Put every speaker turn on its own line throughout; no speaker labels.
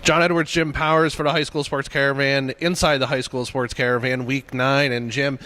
John Edwards, Jim Powers for the High School Sports Caravan, inside the High School Sports Caravan, Week 9. And Jim,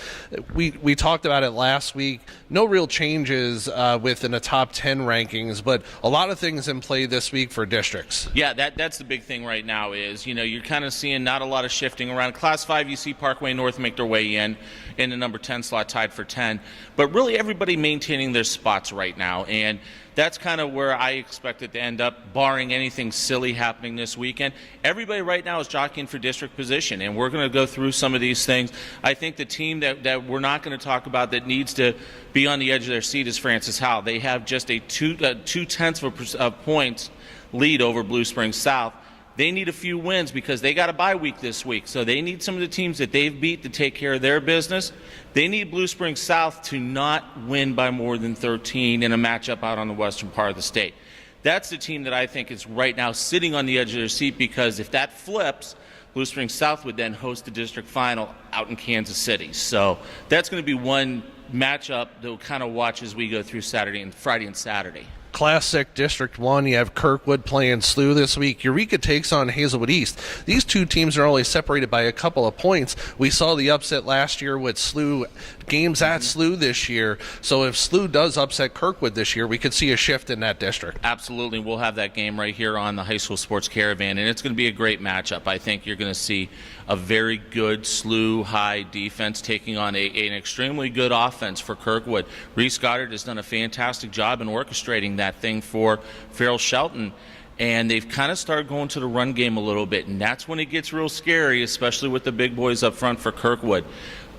we talked about it last week. No real changes within the top 10 rankings, but a lot of things in play this week for districts.
Yeah, that's the big thing right now is, you're kind of seeing not a lot of shifting around. Class 5, you see Parkway North make their way in the number 10 slot, tied for 10. But really everybody maintaining their spots right now. And that's kind of where I expect it to end up, barring anything silly happening this weekend. Everybody right now is jockeying for district position, and we're going to go through some of these things. I think the team that we're not going to talk about that needs to be on the edge of their seat is Francis Howell. They have just a 0.2 of points lead over Blue Springs South. They need a few wins because they got a bye week this week. So they need some of the teams that they've beat to take care of their business. They need Blue Springs South to not win by more than 13 in a matchup out on the western part of the state. That's the team that I think is right now sitting on the edge of their seat, because if that flips, Blue Springs South would then host the district final out in Kansas City. So that's going to be one matchup that we'll kind of watch as we go through Friday and Saturday.
Classic District 1, you have Kirkwood playing SLU this week. Eureka takes on Hazelwood East. These two teams are only separated by a couple of points. We saw the upset last year with SLU, games at SLU this year. So if SLU does upset Kirkwood this year, we could see a shift in that district.
Absolutely. We'll have that game right here on the High School Sports Caravan, and it's going to be a great matchup. I think you're going to see a very good SLU high defense taking on an extremely good offense for Kirkwood. Reese Goddard has done a fantastic job in orchestrating that thing for Farrell Shelton, and they've kind of started going to the run game a little bit, and that's when it gets real scary, especially with the big boys up front for Kirkwood.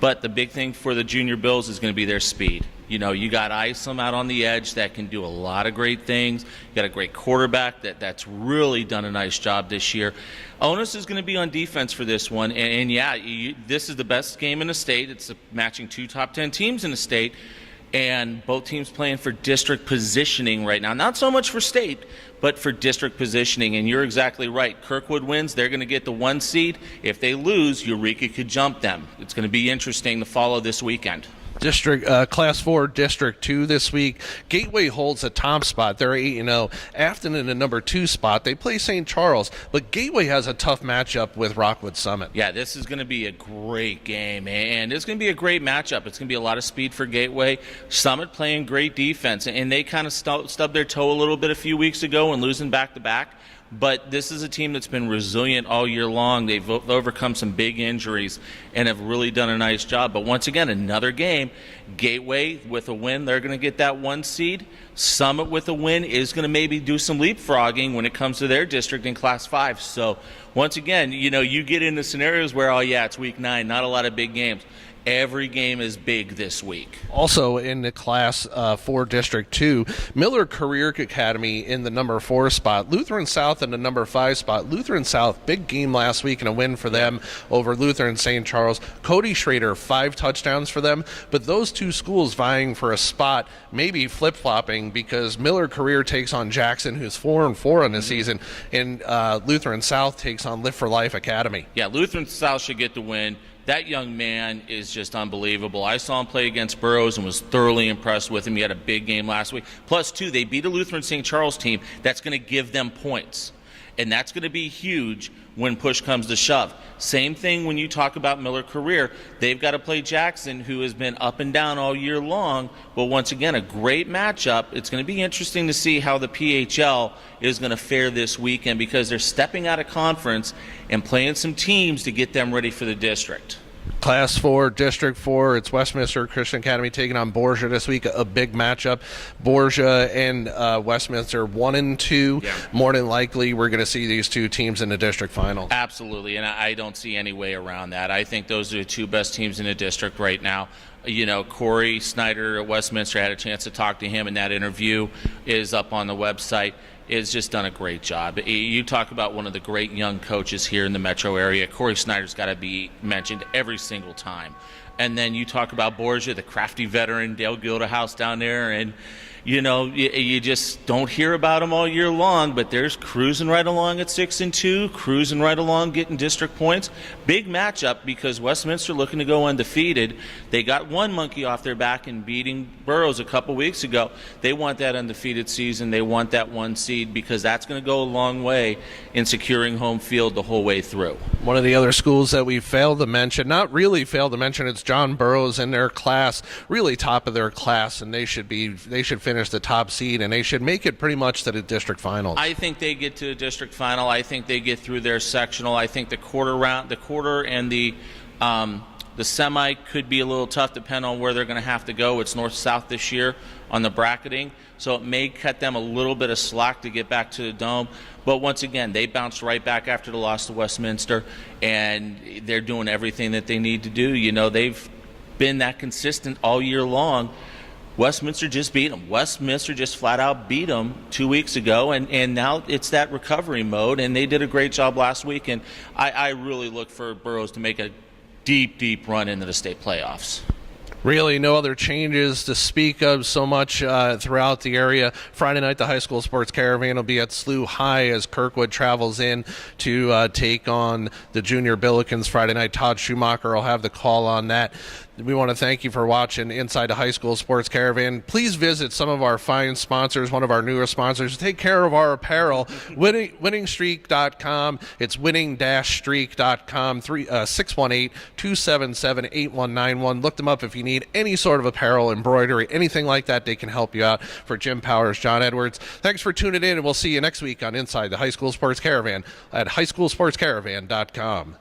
But the big thing for the Junior Bills is going to be their speed. You got Isom out on the edge that can do a lot of great things. You got a great quarterback that's really done a nice job this year. Onus is going to be on defense for this one, and this is the best game in the state. It's matching two top 10 teams in the state, and both teams playing for district positioning right now. Not so much for state, but for district positioning. And you're exactly right. Kirkwood wins, they're going to get the 1 seed. If they lose, Eureka could jump them. It's going to be interesting to follow this weekend.
Class 4 District 2 this week. Gateway holds the top spot. They're 8-0. Afton in the number 2 spot. They play St. Charles, but Gateway has a tough matchup with Rockwood Summit.
Yeah, this is going to be a great game, and it's going to be a great matchup. It's going to be a lot of speed for Gateway. Summit playing great defense, and they kind of stubbed their toe a little bit a few weeks ago and losing back-to-back. But this is a team that's been resilient all year long. They've overcome some big injuries and have really done a nice job. But once again, another game. Gateway with a win, they're going to get that 1 seed. Summit with a win is going to maybe do some leapfrogging when it comes to their district in Class 5. So once again, you get into scenarios where, it's Week 9, not a lot of big games. Every game is big this week.
Also in the Class 4 District 2, Miller Career Academy in the number 4 spot. Lutheran South in the number 5 spot. Lutheran South, big game last week and a win for them over Lutheran St. Charles. Cody Schrader, 5 touchdowns for them. But those two schools vying for a spot, maybe flip-flopping, because Miller Career takes on Jackson, who's 4-4 in the season, and Lutheran South takes on Live for Life Academy.
Yeah, Lutheran South should get the win. That young man is just unbelievable. I saw him play against Burroughs and was thoroughly impressed with him. He had a big game last week. Plus, too, they beat a Lutheran St. Charles team that's going to give them points. And that's going to be huge when push comes to shove. Same thing when you talk about Miller Career. They've got to play Jackson, who has been up and down all year long. But once again, a great matchup. It's going to be interesting to see how the PHL is going to fare this weekend, because they're stepping out of conference and playing some teams to get them ready for the district.
Class 4, District 4, it's Westminster Christian Academy taking on Borgia this week, a big matchup. Borgia and Westminster 1-2. Yeah. More than likely, we're going to see these two teams in the district final.
Absolutely, and I don't see any way around that. I think those are the two best teams in the district right now. Corey Snyder at Westminster, I had a chance to talk to him, and that interview is up on the website. Has just done a great job. You talk about one of the great young coaches here in the metro area. Corey Snyder's got to be mentioned every single time. And then you talk about Borgia, the crafty veteran, Dale Gilderhouse down there, and You just don't hear about them all year long, but there's cruising right along at 6-2, cruising right along getting district points. Big matchup because Westminster looking to go undefeated. They got one monkey off their back in beating Burroughs a couple weeks ago. They want that undefeated season. They want that one seed because that's going to go a long way in securing home field the whole way through.
One of the other schools that we failed to mention, not really failed to mention, it's John Burroughs in their class, really top of their class, and they should finish the top seed, and they should make it pretty much to the district finals.
I think they get to the district final. I think they get through their sectional. I think the quarter and the semi could be a little tough depending on where they're going to have to go. It's north-south this year on the bracketing, so it may cut them a little bit of slack to get back to the dome. But once again, they bounced right back after the loss to Westminster, and they're doing everything that they need to do. They've been that consistent all year long. Westminster just beat them. Westminster just flat out beat them 2 weeks ago, and now it's that recovery mode, and they did a great job last week. And I really look for Burroughs to make a deep run into the state playoffs.
Really, no other changes to speak of so much throughout the area. Friday night, the high school sports caravan will be at Slough High as Kirkwood travels in to take on the junior Billikens Friday night. Todd Schumacher will have the call on that. We want to thank you for watching Inside the High School Sports Caravan. Please visit some of our fine sponsors, one of our newer sponsors. Take care of our apparel, winningstreak.com. It's winning-streak.com, 618-277-8191. Look them up if you need any sort of apparel, embroidery, anything like that. They can help you out. For Jim Powers, John Edwards, thanks for tuning in, and we'll see you next week on Inside the High School Sports Caravan at highschoolsportscaravan.com.